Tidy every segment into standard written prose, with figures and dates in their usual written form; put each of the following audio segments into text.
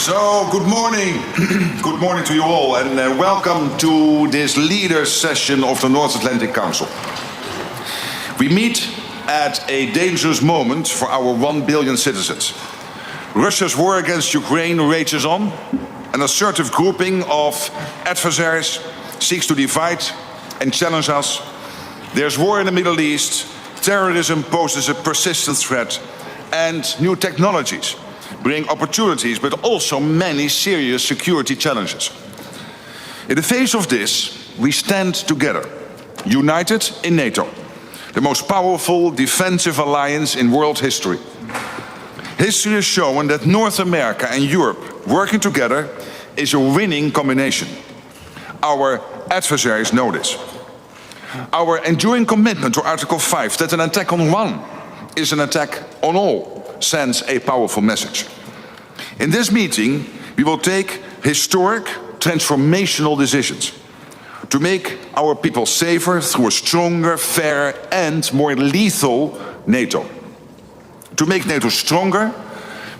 So, good morning. Good morning to you all, and welcome to this leaders session of the North Atlantic Council. We meet at a dangerous moment for our 1 billion citizens. Russia's war against Ukraine rages on. An assertive grouping of adversaries seeks to divide and challenge us. There's war in the Middle East, terrorism poses a persistent threat, and new technologies bring opportunities, but also many serious security challenges. In the face of this, we stand together, united in NATO, the most powerful defensive alliance in world history. History has shown that North America and Europe working together is a winning combination. Our adversaries know this. Our enduring commitment to Article 5, that an attack on one is an attack on all, sends a powerful message. In this meeting, we will take historic, transformational decisions to make our people safer through a stronger, fairer, and more lethal NATO. To make NATO stronger,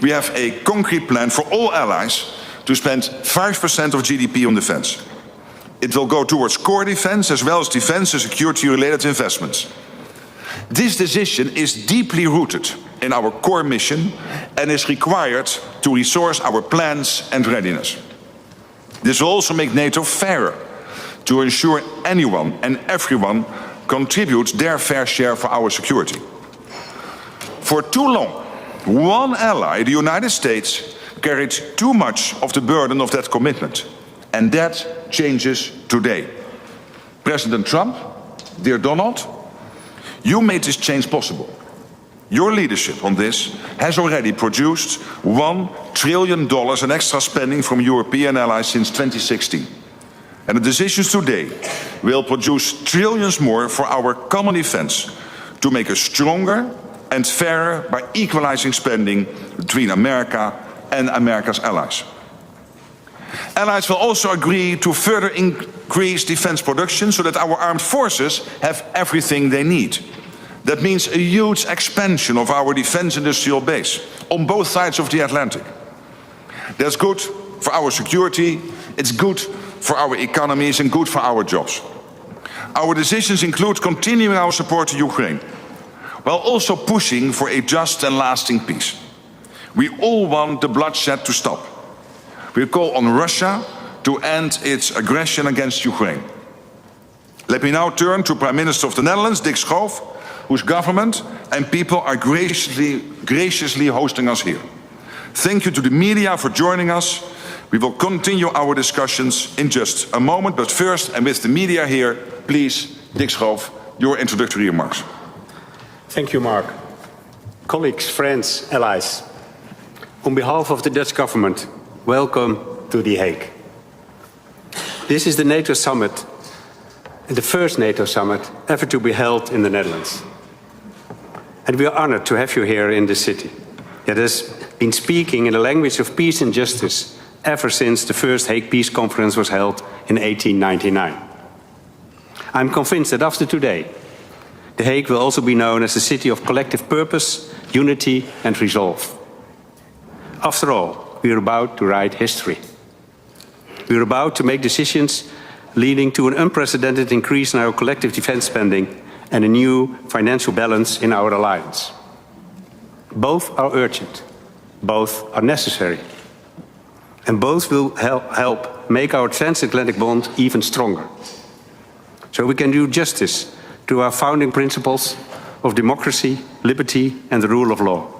we have a concrete plan for all allies to spend 5% of GDP on defense. It will go towards core defense as well as defense and security-related investments. This decision is deeply rooted in our core mission and is required to resource our plans and readiness. This will also make NATO fairer, to ensure anyone and everyone contributes their fair share for our security. For too long, one ally, the United States, carried too much of the burden of that commitment, and that changes today. President Trump, dear Donald, you made this change possible. Your leadership on this has already produced $1 trillion in extra spending from European allies since 2016. And the decisions today will produce trillions more for our common defense to make us stronger and fairer by equalizing spending between America and America's allies. Allies will also agree to further increase defense production so that our armed forces have everything they need. That means a huge expansion of our defense industrial base on both sides of the Atlantic. That's good for our security, it's good for our economies and good for our jobs. Our decisions include continuing our support to Ukraine, while also pushing for a just and lasting peace. We all want the bloodshed to stop. We call on Russia to end its aggression against Ukraine. Let me now turn to Prime Minister of the Netherlands, Dick Schoof, whose government and people are graciously hosting us here. Thank you to the media for joining us. We will continue our discussions in just a moment, but first, and with the media here, please, Dick Schoof, your introductory remarks. Thank you, Mark. Colleagues, friends, allies, on behalf of the Dutch government, welcome to The Hague. This is the NATO summit, the first NATO summit ever to be held in the Netherlands. And we are honored to have you here in this city that has been speaking in the language of peace and justice ever since the first Hague Peace Conference was held in 1899. I'm convinced that after today, The Hague will also be known as a city of collective purpose, unity and resolve. After all, we are about to write history. We are about to make decisions leading to an unprecedented increase in our collective defense spending and a new financial balance in our alliance. Both are urgent, both are necessary, and both will help make our transatlantic bond even stronger, so we can do justice to our founding principles of democracy, liberty and the rule of law,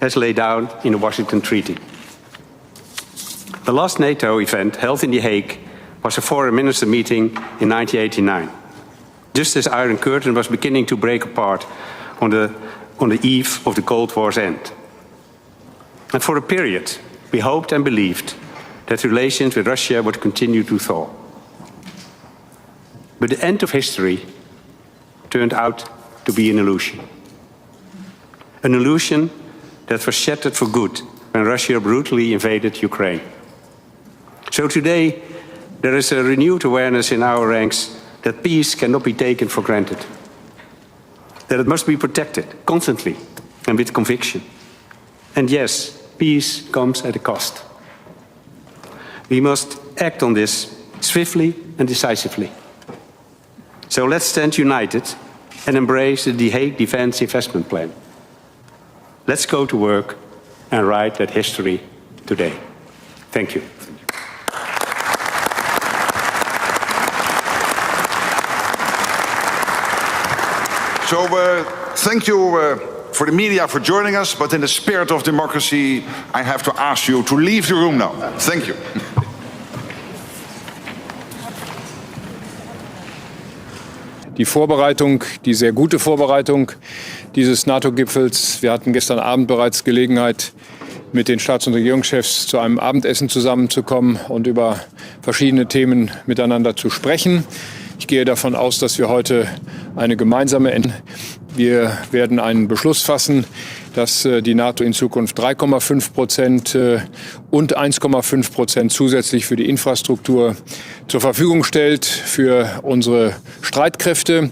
as laid down in the Washington Treaty. The last NATO event held in The Hague was a foreign minister meeting in 1989, just as Iron Curtain was beginning to break apart on the eve of the Cold War's end. And for a period, we hoped and believed that relations with Russia would continue to thaw. But the end of history turned out to be an illusion. An illusion that was shattered for good when Russia brutally invaded Ukraine. So today, there is a renewed awareness in our ranks that peace cannot be taken for granted, that it must be protected constantly and with conviction. And yes, peace comes at a cost. We must act on this swiftly and decisively. So let's stand united and embrace the Hague Defence Investment Plan. Let's go to work and write that history today. Thank you. So thank you for the media for joining us, but in the spirit of democracy, I have to ask you to leave the room now. Thank you. Die Vorbereitung, die sehr gute Vorbereitung dieses NATO-Gipfels. Wir hatten gestern Abend bereits Gelegenheit, mit den Staats- und Regierungschefs zu einem Abendessen zusammenzukommen und über verschiedene Themen miteinander zu sprechen. Ich gehe davon aus, dass wir heute eine gemeinsame Wir werden einen Beschluss fassen, dass die NATO in Zukunft 3,5% und 1,5% zusätzlich für die Infrastruktur zur Verfügung stellt für unsere Streitkräfte.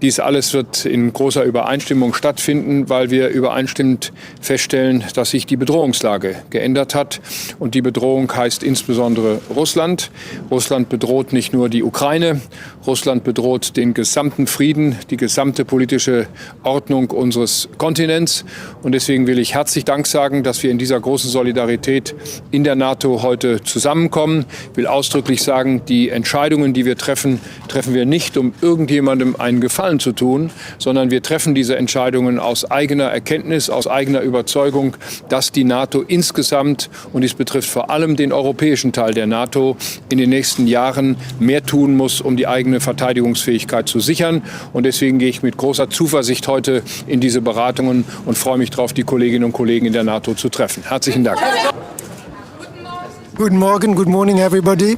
Dies alles wird in großer Übereinstimmung stattfinden, weil wir übereinstimmend feststellen, dass sich die Bedrohungslage geändert hat. Und die Bedrohung heißt insbesondere Russland. Russland bedroht nicht nur die Ukraine, Russland bedroht den gesamten Frieden, die gesamte politische Ordnung unseres Kontinents. Und deswegen will ich herzlich Dank sagen, dass wir in dieser großen Solidarität in der NATO heute zusammenkommen. Ich will ausdrücklich sagen, die Entscheidungen, die wir treffen, treffen wir nicht, um irgendjemandem einen Gefallen zu tun, sondern wir treffen diese Entscheidungen aus eigener Erkenntnis, aus eigener Überzeugung, dass die NATO insgesamt, und dies betrifft vor allem den europäischen Teil der NATO, in den nächsten Jahren mehr tun muss, um die eigene Verteidigungsfähigkeit zu sichern. Und deswegen gehe ich mit großer Zuversicht heute in diese Beratungen und freue mich darauf, die Kolleginnen und Kollegen in der NATO zu treffen. Herzlichen Dank. Good morning everybody.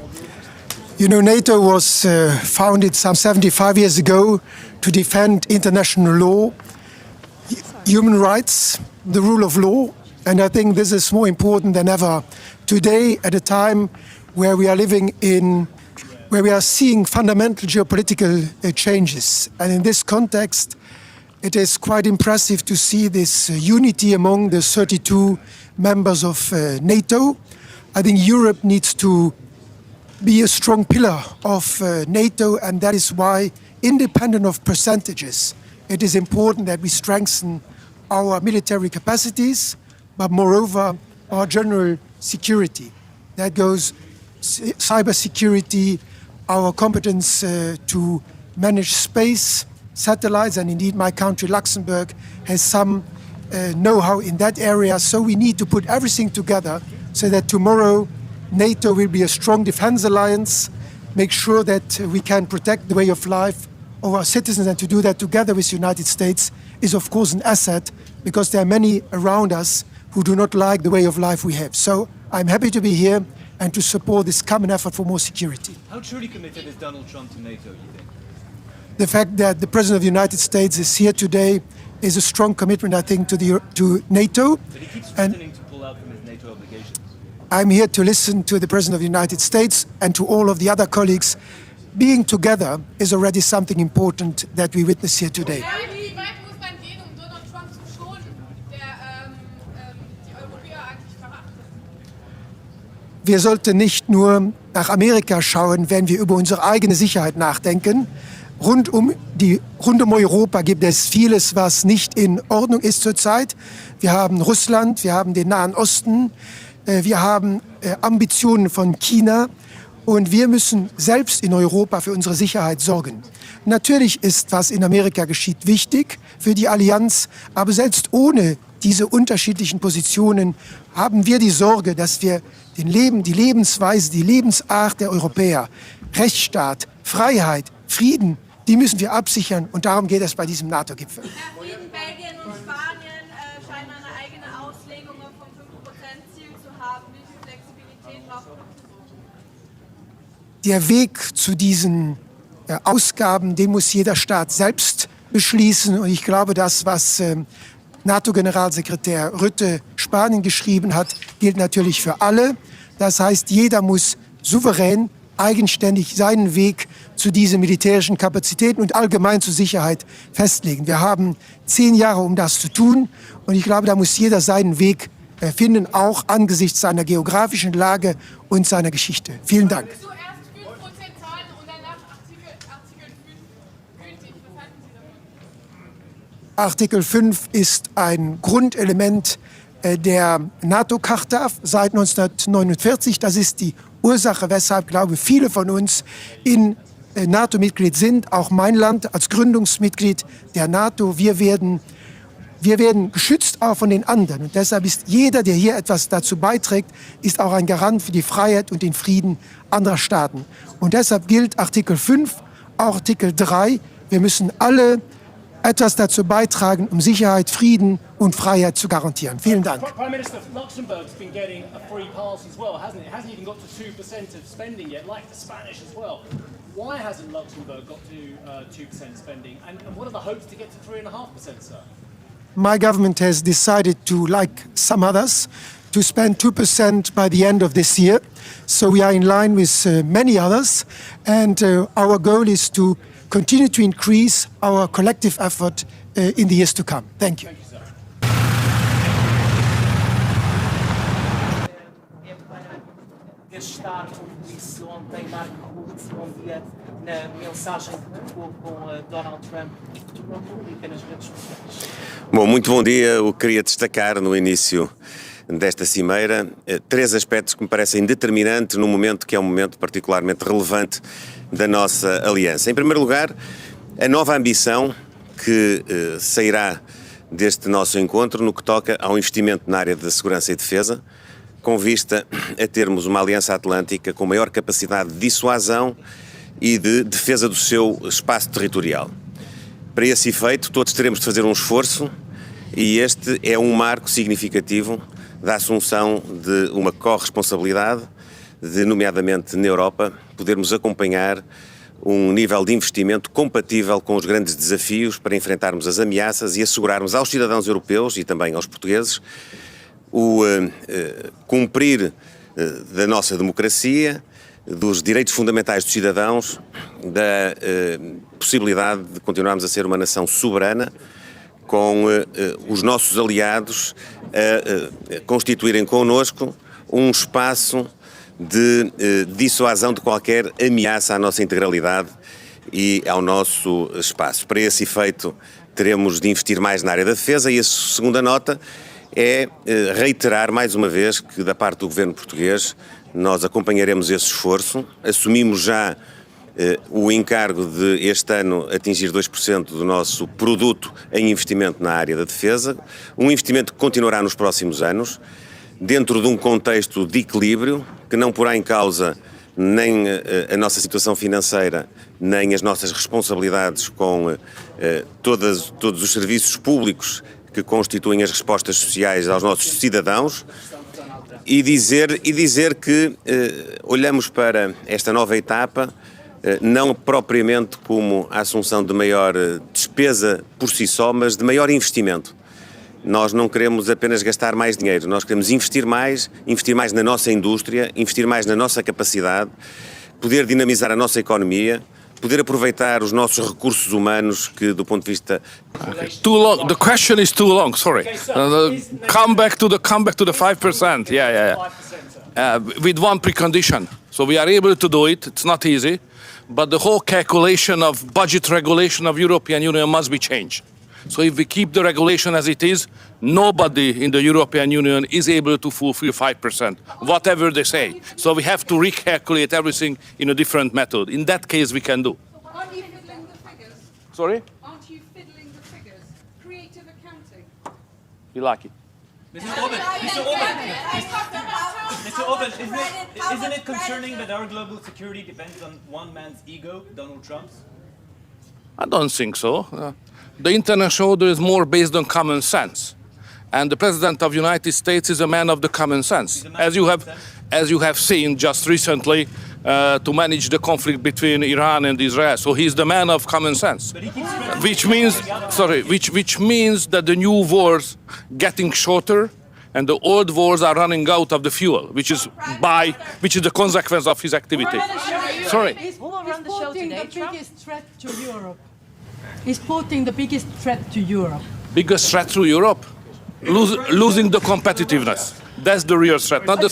You know, NATO was founded some 75 years ago to defend international law, human rights, the rule of law, and I think this is more important than ever today at a time where we are where we are seeing fundamental geopolitical changes. And in this context, it is quite impressive to see this unity among the 32 members of NATO. I think Europe needs to be a strong pillar of NATO, and that is why, independent of percentages, it is important that we strengthen our military capacities, but moreover, our general security. That goes cybersecurity, our competence to manage space, satellites, and indeed my country, Luxembourg, has some know-how in that area. So we need to put everything together so that tomorrow NATO will be a strong defense alliance, make sure that we can protect the way of life of our citizens, and to do that together with the United States is of course an asset, because there are many around us who do not like the way of life we have. So I'm happy to be here and to support this common effort for more security. How truly committed is Donald Trump to NATO, you think? The fact that the President of the United States is here today is a strong commitment, I think, to NATO. But he keeps threatening to pull out from his NATO obligations. I'm here to listen to the President of the United States and to all of the other colleagues. Being together is already something important that we witness here today. Wie weit muss man gehen, um Donald Trump zu schonen, der die Europäer eigentlich verachtet? Wir sollten nicht nur nach Amerika schauen, wenn wir über unsere eigene Sicherheit nachdenken. Rund um Europa gibt es vieles, was nicht in Ordnung ist zurzeit. Wir haben Russland, wir haben den Nahen Osten, wir haben Ambitionen von China. Und wir müssen selbst in Europa für unsere Sicherheit sorgen. Natürlich ist, was in Amerika geschieht, wichtig für die Allianz. Aber selbst ohne diese unterschiedlichen Positionen haben wir die Sorge, dass wir die Lebensweise, die Lebensart der Europäer, Rechtsstaat, Freiheit, Frieden, die müssen wir absichern. Und darum geht es bei diesem NATO-Gipfel. Frieden, Belgien und Spanien scheinen eine eigene Auslegung vom 5%-Ziel zu haben. Wie viel Flexibilität braucht man? Der Weg zu diesen Ausgaben, den muss jeder Staat selbst beschließen. Und ich glaube, das, was NATO-Generalsekretär Rutte Spanien geschrieben hat, gilt natürlich für alle. Das heißt, jeder muss souverän, eigenständig seinen Weg zu diesen militärischen Kapazitäten und allgemein zur Sicherheit festlegen. Wir haben 10 Jahre, um das zu tun. Und ich glaube, da muss jeder seinen Weg finden, auch angesichts seiner geografischen Lage und seiner Geschichte. Vielen Dank. Zuerst 5% zahlen und danach Artikel 5 gültig. Was halten Sie davon? Artikel 5 ist ein Grundelement der NATO-Charta seit 1949. Das ist die Ursache, weshalb, glaube ich, viele von uns in NATO-Mitglied sind. Auch mein Land als Gründungsmitglied der NATO. Wir werden geschützt auch von den anderen. Und deshalb ist jeder, der hier etwas dazu beiträgt, ist auch ein Garant für die Freiheit und den Frieden anderer Staaten. Und deshalb gilt Artikel 5, auch Artikel 3. Wir müssen alle etwas dazu beitragen, um Sicherheit, Frieden und Freiheit zu garantieren. Vielen Dank. Prime Minister, Luxembourg's been getting a free pass as well, hasn't it? It hasn't even got to 2% of spending yet, like the Spanish as well. Why hasn't Luxembourg got to 2% spending? And what are the hopes to get to 3.5%, sir? My government has decided to, like some others, to spend 2% by the end of this year. So we are in line with many others. And our goal is to continue to increase our collective effort in the years to come. Thank you. Gastar, como disse ontem Marco Rutte, bom dia, na mensagem que trocou com Donald Trump e que tornou pública nas redes sociais. Bom, muito bom dia. Eu queria destacar no início desta cimeira 3 aspectos que me parecem determinantes num momento que é um momento particularmente relevante da nossa aliança. Em primeiro lugar, a nova ambição que sairá deste nosso encontro no que toca ao investimento na área da segurança e defesa, com vista a termos uma aliança atlântica com maior capacidade de dissuasão e de defesa do seu espaço territorial. Para esse efeito, todos teremos de fazer um esforço e este é um marco significativo da assunção de uma corresponsabilidade, de, nomeadamente na Europa, podermos acompanhar um nível de investimento compatível com os grandes desafios para enfrentarmos as ameaças e assegurarmos aos cidadãos europeus e também aos portugueses o cumprir da nossa democracia, dos direitos fundamentais dos cidadãos, da possibilidade de continuarmos a ser uma nação soberana, com os nossos aliados a constituírem connosco um espaço de dissuasão de qualquer ameaça à nossa integralidade e ao nosso espaço. Para esse efeito, teremos de investir mais na área da defesa e a segunda nota é reiterar mais uma vez que da parte do governo português nós acompanharemos esse esforço, assumimos já o encargo de este ano atingir 2% do nosso produto em investimento na área da defesa, um investimento que continuará nos próximos anos, dentro de um contexto de equilíbrio que não porá em causa nem a nossa situação financeira, nem as nossas responsabilidades com todos os serviços públicos que constituem as respostas sociais aos nossos cidadãos e dizer que olhamos para esta nova etapa não propriamente como a assunção de maior despesa por si só, mas de maior investimento. Nós não queremos apenas gastar mais dinheiro, nós queremos investir mais na nossa indústria, investir mais na nossa capacidade, poder dinamizar a nossa economia, poder aproveitar os nossos recursos humanos que, do ponto de vista... Too long. The question is too long. Sorry. Come back to the 5%. Yeah. With one precondition. So we are able to do it. It's not easy, but the whole calculation of budget regulation of European Union must be changed. So if we keep the regulation as it is, nobody in the European Union is able to fulfill 5%, whatever they say. So we have to recalculate everything in a different method. In that case, we can do. So aren't you fiddling the figures? Sorry? Aren't you fiddling the figures? Creative accounting. You like it? Mr. Orban, isn't it concerning that our global security depends on one man's ego, Donald Trump's? I don't think so. The international order is more based on common sense. And the President of the United States is a man of the common sense. As you have seen just recently to manage the conflict between Iran and Israel. So he's the man of common sense. Which means that the new wars getting shorter and the old wars are running out of the fuel, which is the consequence of his activity. Sorry. Who will run the show today, Trump? Biggest threat to Europe. He's putting the biggest threat to Europe. Biggest threat to Europe? losing the competitiveness. That's the real threat, not the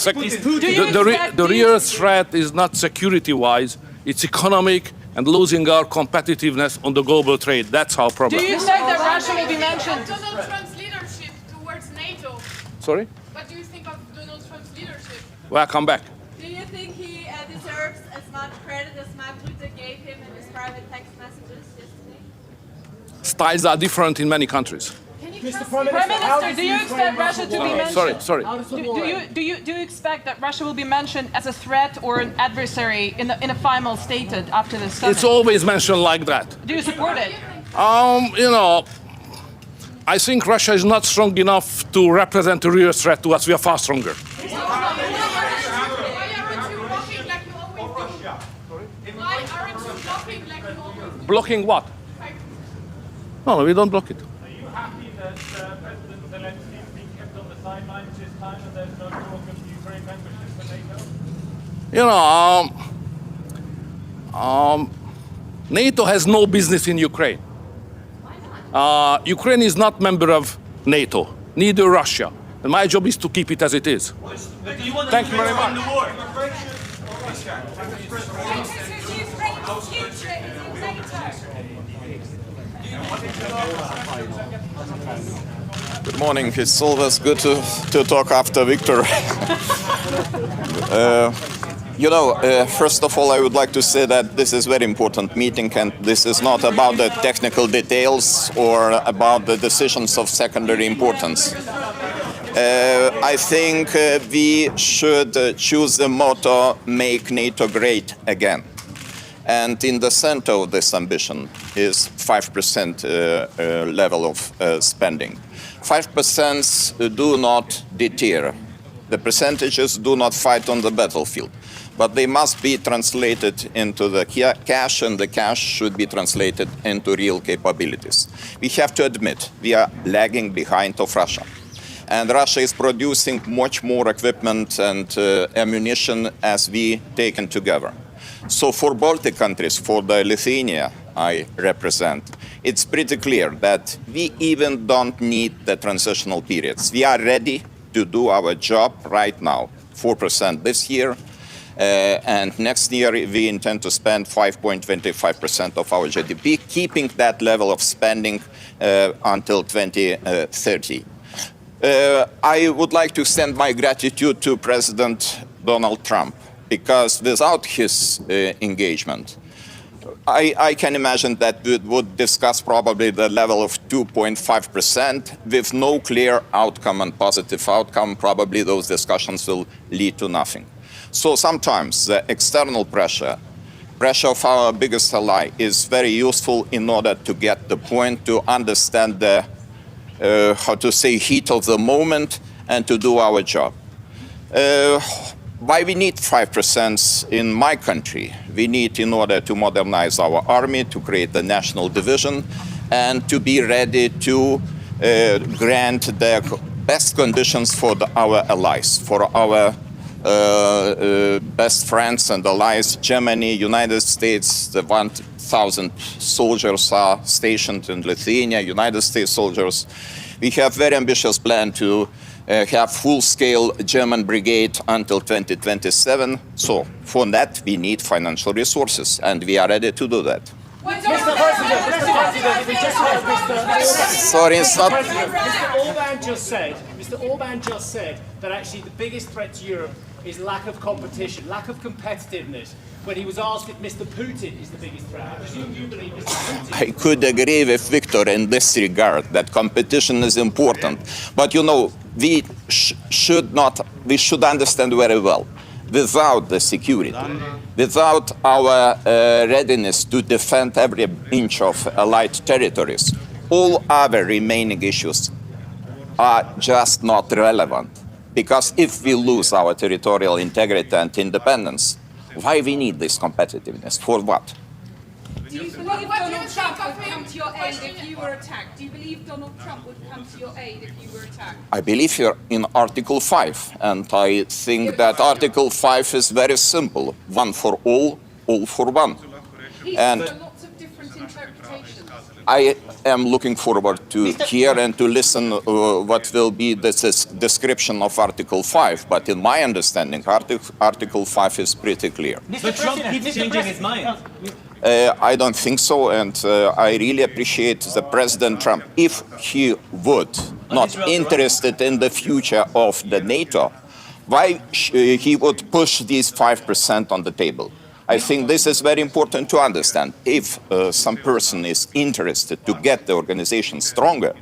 the real threat is not security-wise, it's economic and losing our competitiveness on the global trade. That's our problem. Do you expect that Russia will be mentioned? Donald Trump's leadership towards NATO. Sorry? What do you think of Donald Trump's leadership? Welcome back. Do you think he deserves as much credit as Mark Rutte gave him in his private text messages yesterday? Styles are different in many countries. Mr. Prime Minister, do you expect Russia to be mentioned? Sorry. Do you expect that Russia will be mentioned as a threat or an adversary in a final statement after the summit? It's always mentioned like that. Do you support it? I think Russia is not strong enough to represent a real threat to us. We are far stronger. Why aren't you blocking like you always do? Why aren't you blocking like you always do? Blocking what? No, we don't block it. Are you happy that President Zelensky is being kept on the sidelines this time and there's no talk of Ukraine membership for NATO? NATO has no business in Ukraine. Ukraine is not member of NATO, neither Russia. And my job is to keep it as it is. Thank you very much. Good morning. It's always good to talk after Victor. First of all, I would like to say that this is a very important meeting, and this is not about the technical details or about the decisions of secondary importance. I think we should choose the motto, make NATO great again. And in the center of this ambition is 5% level of spending. 5% do not deter. The percentages do not fight on the battlefield, but they must be translated into the cash, and the cash should be translated into real capabilities. We have to admit we are lagging behind of Russia. And Russia is producing much more equipment and ammunition as we taken together. So for Baltic countries, for the Lithuania I represent, it's pretty clear that we even don't need the transitional periods. We are ready to do our job right now, 4% this year, and next year we intend to spend 5.25% of our GDP, keeping that level of spending until 2030. I would like to extend my gratitude to President Donald Trump, because without his engagement, I can imagine that we would discuss probably the level of 2.5% with no clear outcome and positive outcome. Probably those discussions will lead to nothing. So sometimes the external pressure of our biggest ally is very useful in order to get the point, to understand the, heat of the moment and to do our job. Why we need 5% in my country? We need in order to modernize our army, to create the national division, and to be ready to grant the best conditions for our allies, for our best friends and allies, Germany, United States. The 1,000 soldiers are stationed in Lithuania, United States soldiers. We have very ambitious plan to have full-scale German brigade until 2027. So for that, we need financial resources, and we are ready to do that. Mr. President, if we just let Sorry, it's not... Mr. Orban just said that actually the biggest threat to Europe is lack of competition, lack of competitiveness. When he was asked if Mr. Putin is the biggest threat, I presume you believe Mr. Putin. I could agree with Victor in this regard, that competition is important. But we should understand very well, without the security, without our readiness to defend every inch of allied territories, all other remaining issues are just not relevant. Because if we lose our territorial integrity and independence, why we need this competitiveness? For what? Do you believe Donald Trump would come to your aid if you were attacked? Do you believe Donald Trump would come to your aid if you were attacked? I believe here in Article 5, and I think that Article 5 is very simple. One for all for one. There are lots of different interpretations. I am looking forward to hear and to listen what will be this description of Article 5. But in my understanding, Article 5 is pretty clear. But Trump keeps changing his mind. I don't think so, and I really appreciate the President Trump. If he would not interested in the future of the NATO, why he would push these 5% on the table? I think this is very important to understand. If some person is interested to get the organization stronger,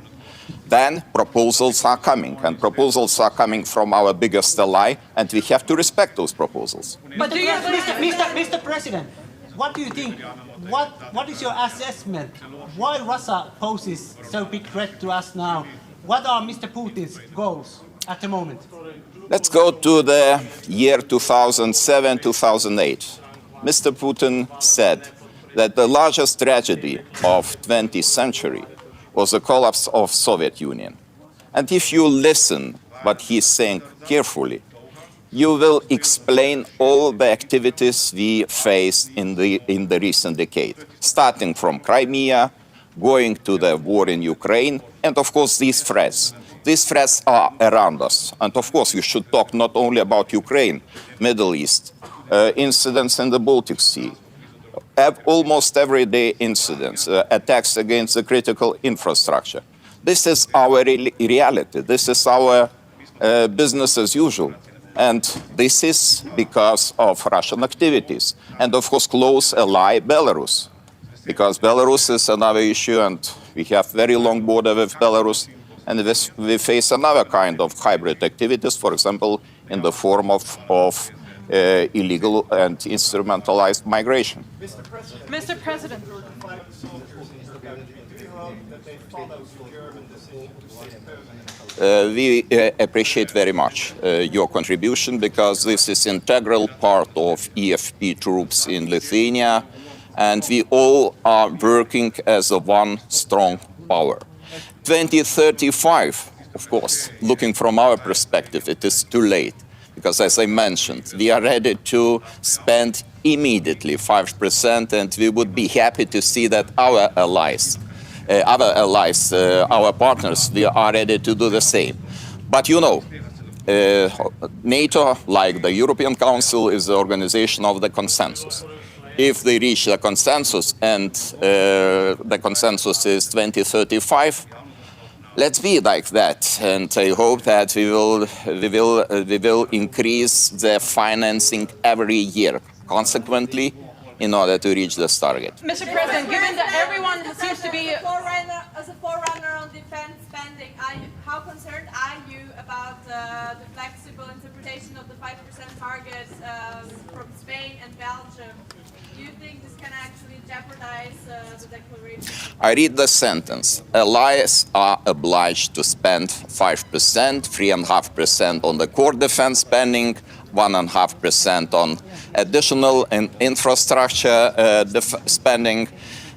then proposals are coming, and proposals are coming from our biggest ally, and we have to respect those proposals. But Mr. President, what do you think? What is your assessment? Why Russia poses so big threat to us now? What are Mr. Putin's goals at the moment? Let's go to the year 2007, 2008. Mr. Putin said that the largest tragedy of 20th century was the collapse of Soviet Union. And if you listen what he's saying carefully, you will explain all the activities we faced in the recent decade, starting from Crimea, going to the war in Ukraine, and of course these threats. These threats are around us. And of course we should talk not only about Ukraine, Middle East, incidents in the Baltic Sea, almost everyday incidents, attacks against the critical infrastructure. This is our reality. This is our business as usual. And this is because of Russian activities. And of course, close ally Belarus. Because Belarus is another issue, and we have very long border with Belarus. And we face another kind of hybrid activities, for example, in the form of illegal and instrumentalized migration. Mr. President. We appreciate very much your contribution, because this is integral part of EFP troops in Lithuania, and we all are working as a one strong power. 2035, of course, looking from our perspective, it is too late, because as I mentioned, we are ready to spend immediately 5%, and we would be happy to see that our allies, our partners, we are ready to do the same. But you know, NATO, like the European Council, is the organization of the consensus. If they reach a consensus, and the consensus is 2035, let's be like that. And I hope that we will increase the financing every year, consequently, in order to reach this target. Mr. President, given that everyone seems to be... As a forerunner on defense spending, how concerned are you about the flexible interpretation of the 5% target from Spain and Belgium? Do you think this can actually jeopardize the declaration? I read the sentence. Allies are obliged to spend 5%, 3.5% on the core defense spending, 1.5% on additional infrastructure spending,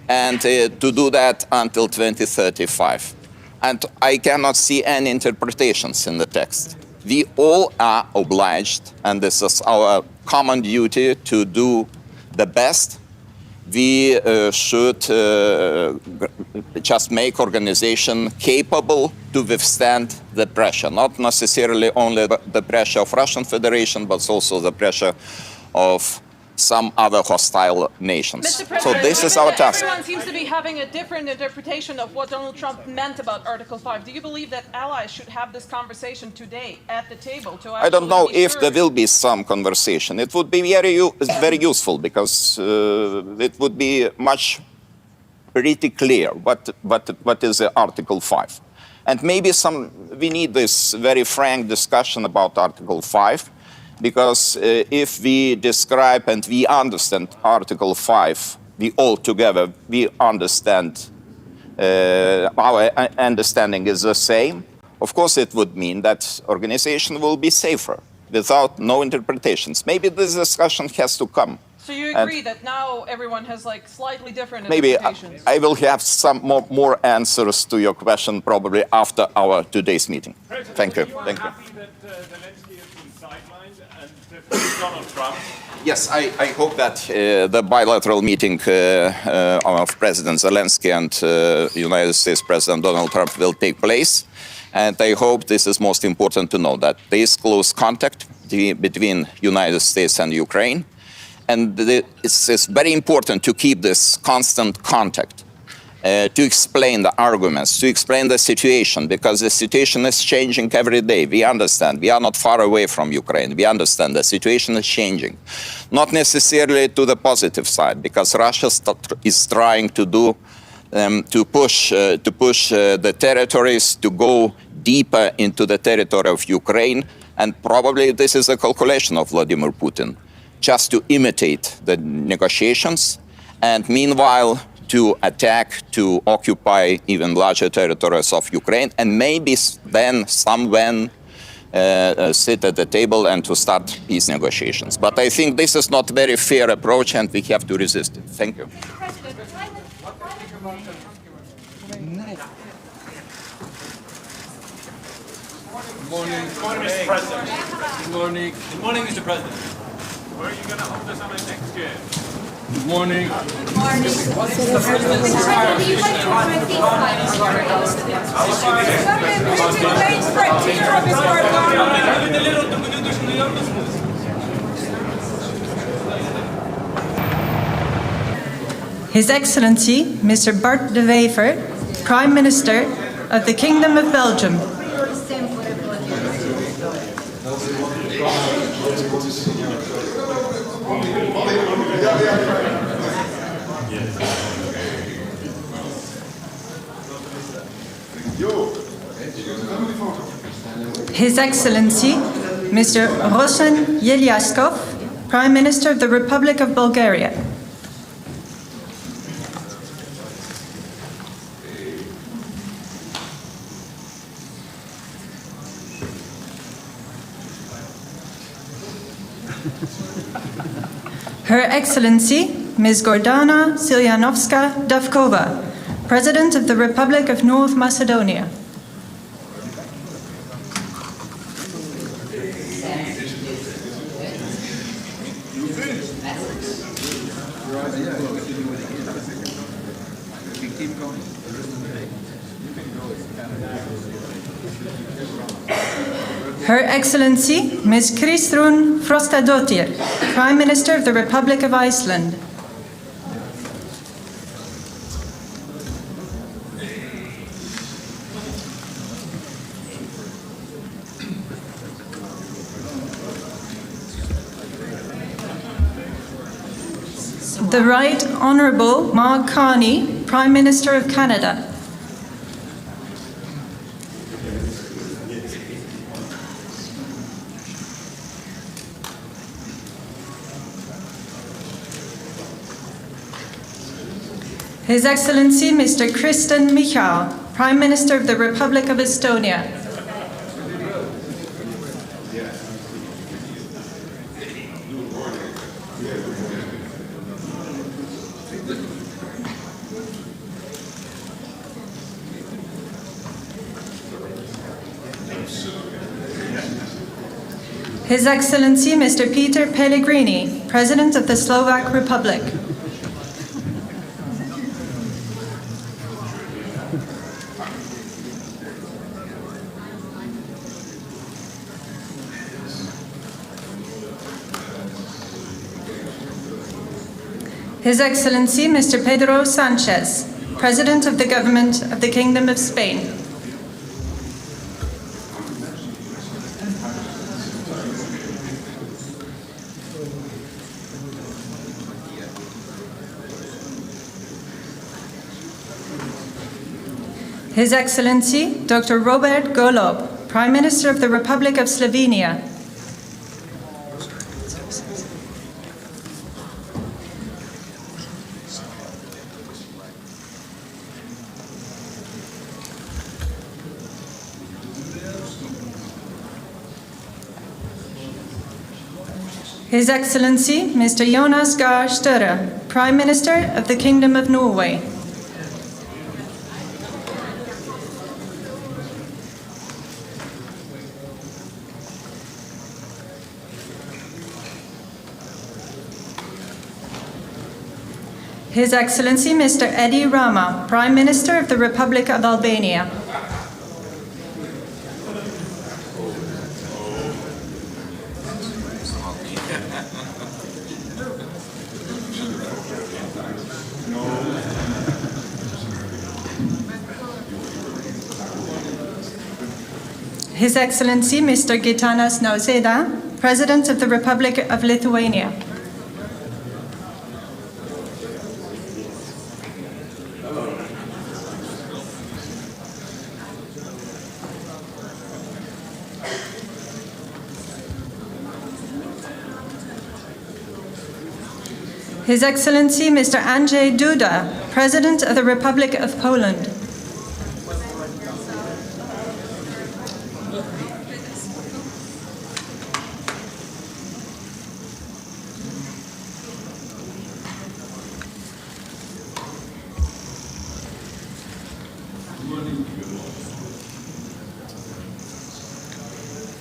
and to do that until 2035. And I cannot see any interpretations in the text. We all are obliged, and this is our common duty, to do the best. We should just make organization capable to withstand the pressure, not necessarily only the pressure of Russian Federation, but also the pressure of some other hostile nations. So this is our task. Everyone seems to be having a different interpretation of what Donald Trump meant about Article 5. Do you believe that allies should have this conversation today at the table? I don't know if there will be some conversation. It would be very useful, because it would be pretty clear what is Article 5. And maybe we need this very frank discussion about Article 5, because if we describe and we understand Article 5, we understand, our understanding is the same, of course it would mean that organization will be safer without no interpretations. Maybe this discussion has to come. So you agree that now everyone has like slightly different maybe interpretations? I will have some more answers to your question probably after our today's meeting. Thank you. Thank you. Happy that Zelensky has been sidelined and Donald Trump Yes, I hope that the bilateral meeting of President Zelensky and United States President Donald Trump will take place. And I hope this is most important to know, that there is close contact between United States and Ukraine. And it's very important to keep this constant contact, to explain the arguments, to explain the situation, because the situation is changing every day. We understand. We are not far away from Ukraine. We understand the situation is changing. Not necessarily to the positive side, because Russia is trying to do to push the territories to go deeper into the territory of Ukraine. And probably this is a calculation of Vladimir Putin, just to imitate the negotiations, and meanwhile to attack, to occupy even larger territories of Ukraine, and maybe then somewhen sit at the table and to start peace negotiations. But I think this is not a very fair approach, and we have to resist it. Thank you. Good morning, Mr. President. Good morning. Good morning, Mr. President. Where are you going to hold the summit next year? Good morning. Good morning. Mr. President, you went to a His Excellency, Mr. Bart de Wever, Prime Minister of the Kingdom of Belgium. His Excellency, Mr. Rosen Yeliaskov, Prime Minister of the Republic of Bulgaria. Her Excellency, Ms. Gordana Siljanovska-Davkova, President of the Republic of North Macedonia. Her Excellency, Ms. Kristrún Frostadóttir, Prime Minister of the Republic of Iceland. The Right Honourable Mark Carney, Prime Minister of Canada. His Excellency Mr. Kristen Michal, Prime Minister of the Republic of Estonia. His Excellency Mr. Peter Pellegrini, President of the Slovak Republic. His Excellency Mr. Pedro Sanchez, President of the Government of the Kingdom of Spain. His Excellency Dr. Robert Golob, Prime Minister of the Republic of Slovenia. His Excellency Mr. Jonas Gahr Støre, Prime Minister of the Kingdom of Norway. His Excellency Mr. Edi Rama, Prime Minister of the Republic of Albania. His Excellency Mr. Gitanas Nausėda, President of the Republic of Lithuania. His Excellency Mr. Andrzej Duda, President of the Republic of Poland.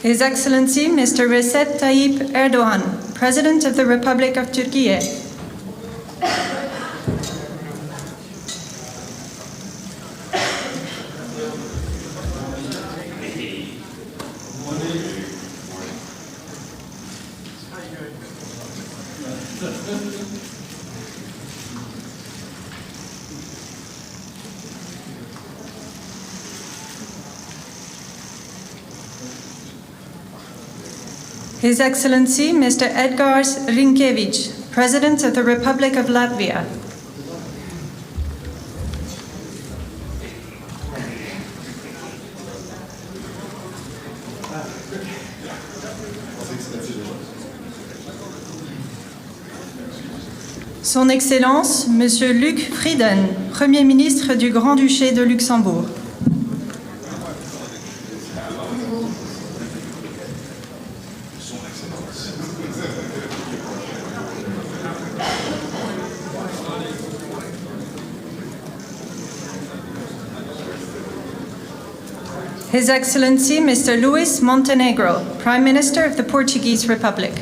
His Excellency Mr. Recep Tayyip Erdogan, President of the Republic of Turkey. His Excellency Mr. Edgars Rinkēvičs, President of the Republic of Latvia. Son Excellence Monsieur Luc Frieden, Premier ministre du Grand-Duché de Luxembourg. His Excellency Mr. Luis Montenegro, Prime Minister of the Portuguese Republic.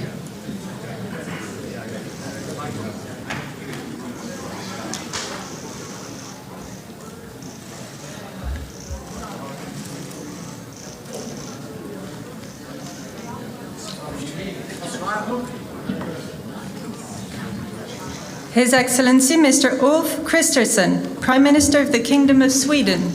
His Excellency Mr. Ulf Kristersson, Prime Minister of the Kingdom of Sweden.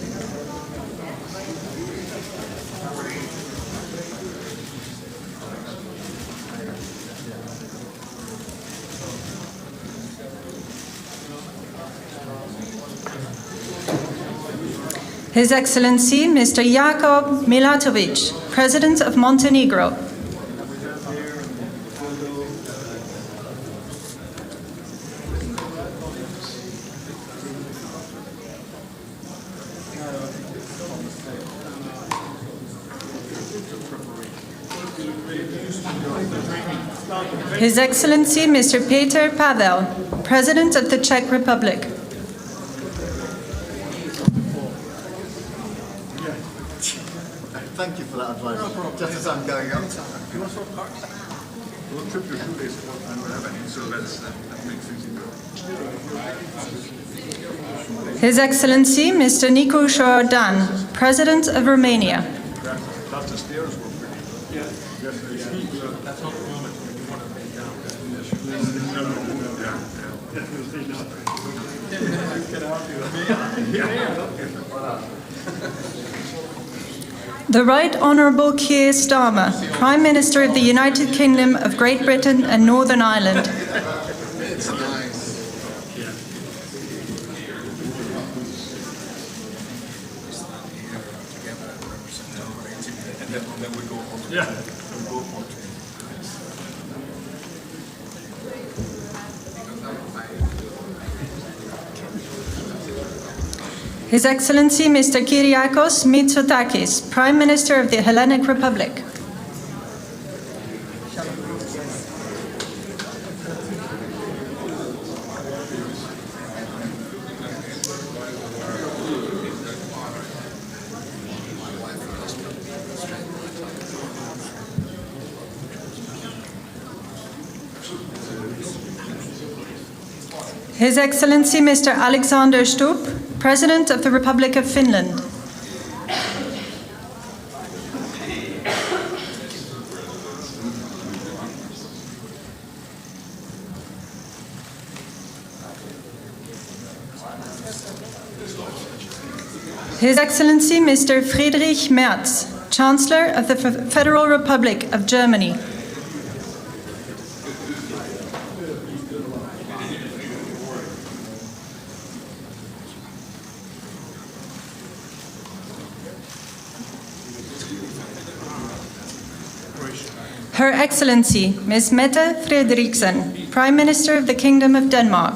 His Excellency Mr. Jakub Milatovic, President of Montenegro. His Excellency Mr. Peter Pavel, President of the Czech Republic. Thank you for that advice. No problem. Just as I'm going up. We'll trip your shoelace and whatever, so that makes things easier. His Excellency Mr. Nicu Șordan, President of Romania. Plus the stairs were pretty. Yeah. That's not the moment when you want to make down. The Right Honourable Keir Starmer, Prime Minister of the United Kingdom of Great Britain and Northern Ireland. It's nice. And then we go on. Yeah. His Excellency Mr. Kyriakos Mitsotakis, Prime Minister of the Hellenic Republic. His Excellency Mr. Alexander Stubb, President of the Republic of Finland. His Excellency Mr. Friedrich Merz, Chancellor of the Federal Republic of Germany. Her Excellency Ms. Mette Frederiksen, Prime Minister of the Kingdom of Denmark.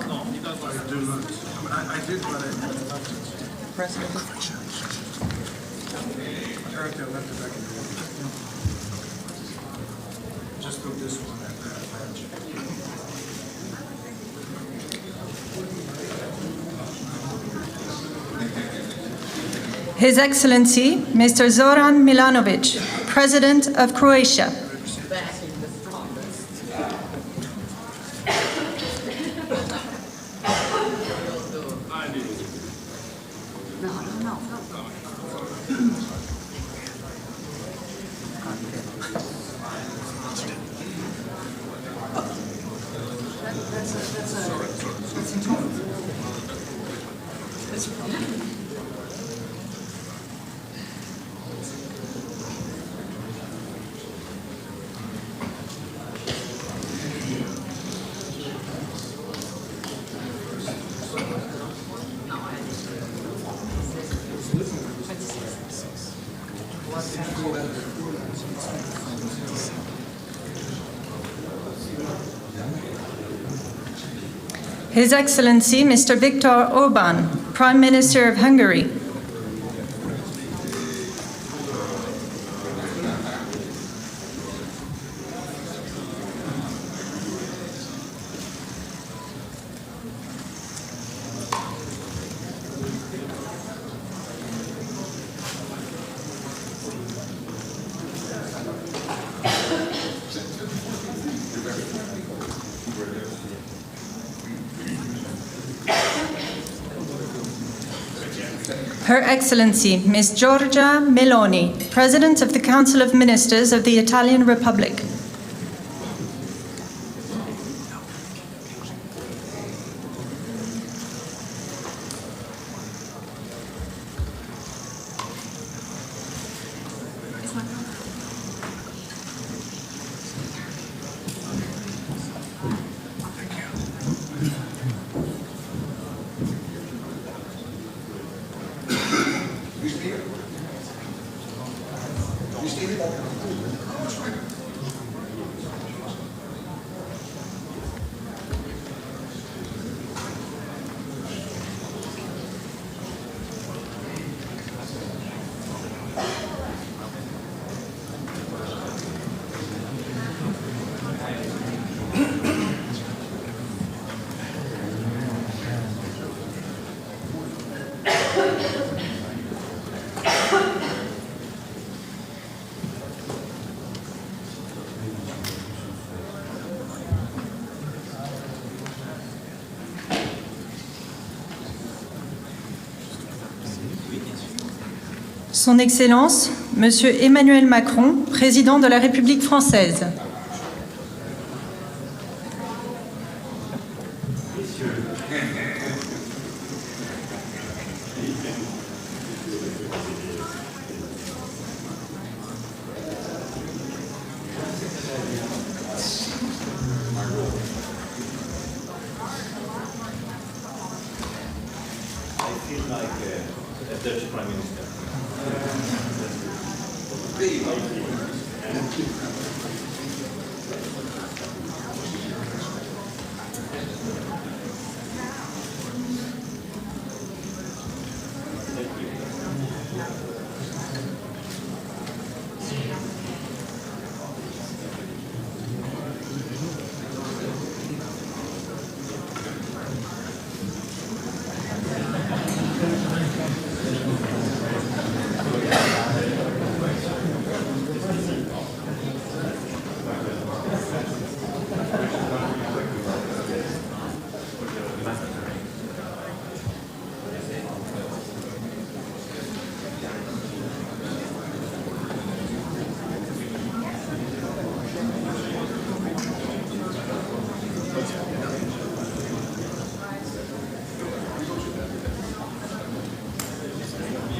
Just put this one at that bench. His Excellency Mr. Zoran Milanovic, President of Croatia. His Excellency Mr. Viktor Orbán, Prime Minister of Hungary. Her Excellency Ms. Giorgia Meloni, President of the Council of Ministers of the Italian Republic. Son Excellence, Monsieur Emmanuel Macron, Président de la République française. Dutch Prime Minister.